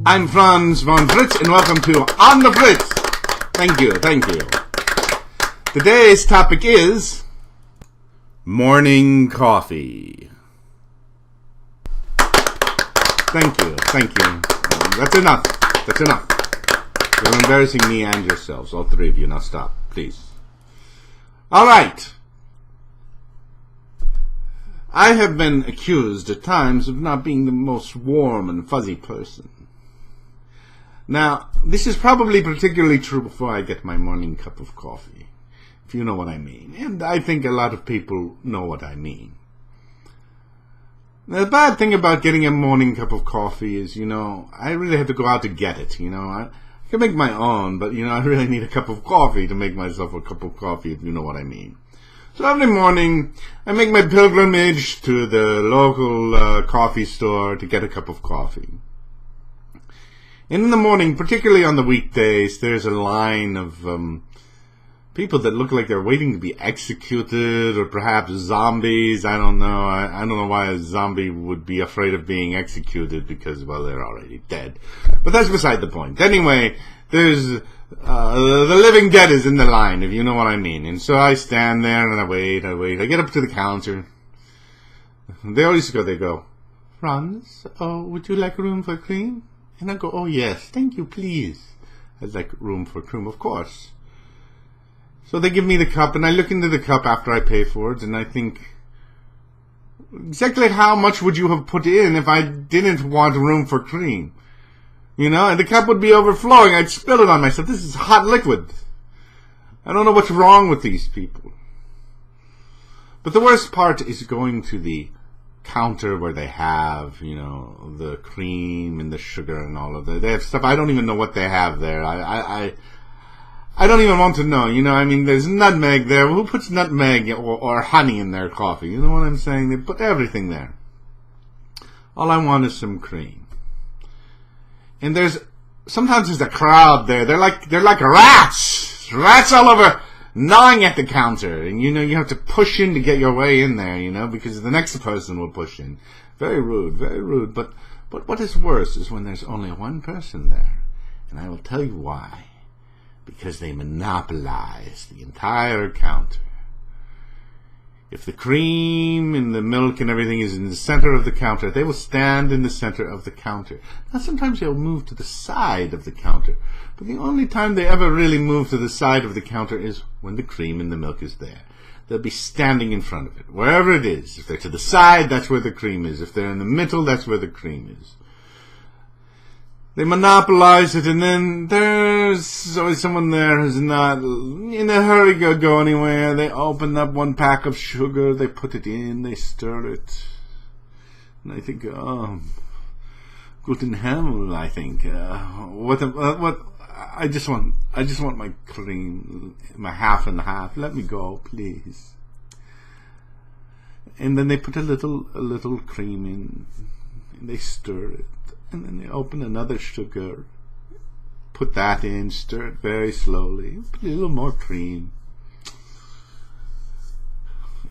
I'm Franz von Fritz, and welcome to On the Fritz. Thank you. Today's topic is morning coffee. Thank you. That's enough. You're embarrassing me and yourselves, all three of you. Now stop, please. All right. I have been accused at times of not being the most warm and fuzzy person. Now, this is probably particularly true before I get my morning cup of coffee, if you know what I mean. And I think a lot of people know what I mean. Now, the bad thing about getting a morning cup of coffee is, I really have to go out to get it, I can make my own, but, I really need a cup of coffee to make myself a cup of coffee, if you know what I mean. So every morning, I make my pilgrimage to the local coffee store to get a cup of coffee. And in the morning, particularly on the weekdays, there's a line of people that look like they're waiting to be executed, or perhaps zombies. I don't know. I don't know why a zombie would be afraid of being executed because, well, they're already dead. But that's beside the point. Anyway, there's the living dead is in the line, if you know what I mean. And so I stand there and I wait. I get up to the counter. They go, Franz, would you like room for cream? And I go, oh yes, thank you, please. I'd like room for cream, of course. So they give me the cup, and I look into the cup after I pay for it, and I think, exactly how much would you have put in if I didn't want room for cream? And the cup would be overflowing. I'd spill it on myself. This is hot liquid. I don't know what's wrong with these people. But the worst part is going to the counter where they have, the cream and the sugar and all of that. They have stuff. I don't even know what they have there. I don't even want to know. There's nutmeg there. Who puts nutmeg or honey in their coffee? You know what I'm saying? They put everything there. All I want is some cream. And sometimes there's a crowd there. They're like rats all over, gnawing at the counter, and you have to push in to get your way in there, because the next person will push in. Very rude. But what is worse is when there's only one person there, and I will tell you why. Because they monopolize the entire counter. If the cream and the milk and everything is in the center of the counter, they will stand in the center of the counter. Now, sometimes they'll move to the side of the counter, but the only time they ever really move to the side of the counter is when the cream and the milk is there. They'll be standing in front of it, wherever it is. If they're to the side, that's where the cream is. If they're in the middle, that's where the cream is. They monopolize it, and then there's always someone there who's not in a hurry to go anywhere. They open up one pack of sugar, they put it in, they stir it. And I think, guten Himmel, I think. I just want my cream, my half and half. Let me go, please. And then they put a little cream in, and they stir it. And then they open another sugar, put that in, stir it very slowly, put a little more cream.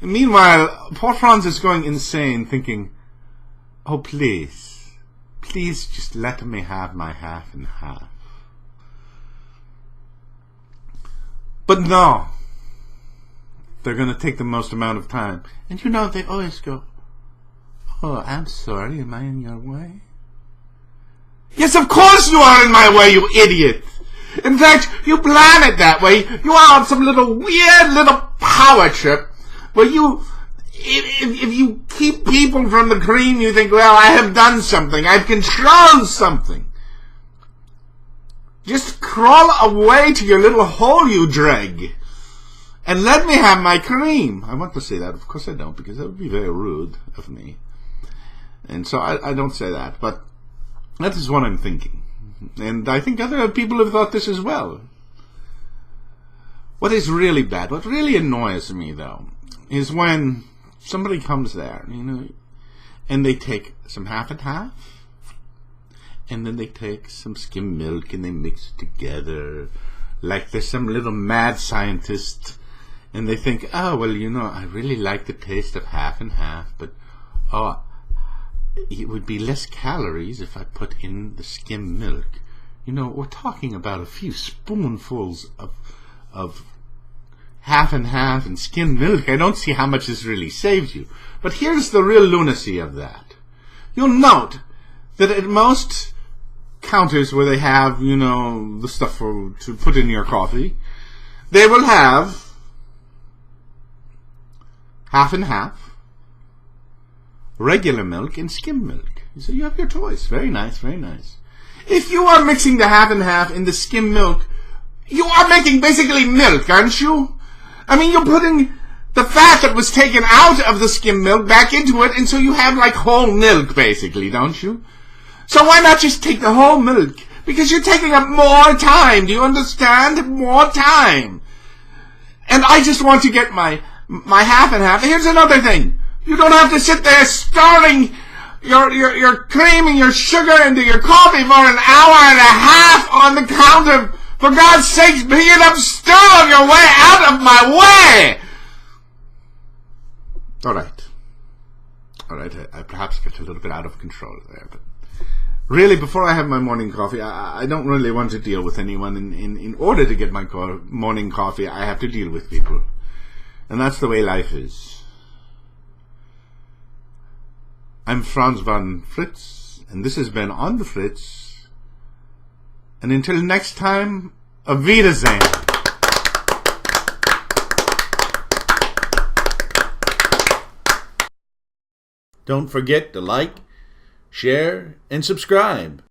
And meanwhile, poor Franz is going insane, thinking, oh, please just let me have my half and half. But no, they're going to take the most amount of time. And they always go, oh, I'm sorry, am I in your way? Yes, of course you are in my way, you idiot. In fact, you plan it that way. You are on some weird little power trip where if you keep people from the cream, you think, well, I have done something. I've controlled something. Just crawl away to your little hole, you dreg, and let me have my cream. I want to say that. Of course I don't, because that would be very rude of me. And so I don't say that, but that is what I'm thinking. And I think other people have thought this as well. What is really bad, what really annoys me, though, is when somebody comes there, and they take some half and half, and then they take some skim milk and they mix it together like there's some little mad scientist, and they think, oh, well, I really like the taste of half and half, but, it would be less calories if I put in the skim milk. You know, we're talking about a few spoonfuls of half and half and skim milk. I don't see how much this really saves you. But here's the real lunacy of that. You'll note that at most counters where they have, you know, the stuff to put in your coffee, they will have half and half, regular milk and skim milk. So you have your choice. Very nice, very nice. If you are mixing the half and half in the skim milk, you are making basically milk, aren't you? I mean, you're putting the fat that was taken out of the skim milk back into it, and so you have like whole milk, basically, don't you? So why not just take the whole milk? Because you're taking up more time. Do you understand? More time. And I just want to get my half and half. Here's another thing. You don't have to sit there stirring your cream and your sugar into your coffee for an hour and a half on the counter. For God's sakes, be it stir on your way out of my way. All right, I perhaps get a little bit out of control there, but really, before I have my morning coffee, I don't really want to deal with anyone. In order to get my morning coffee, I have to deal with people. And that's the way life is. I'm Franz von Fritz, and this has been On the Fritz. And until next time, auf Wiedersehen. Don't forget to like, share, and subscribe.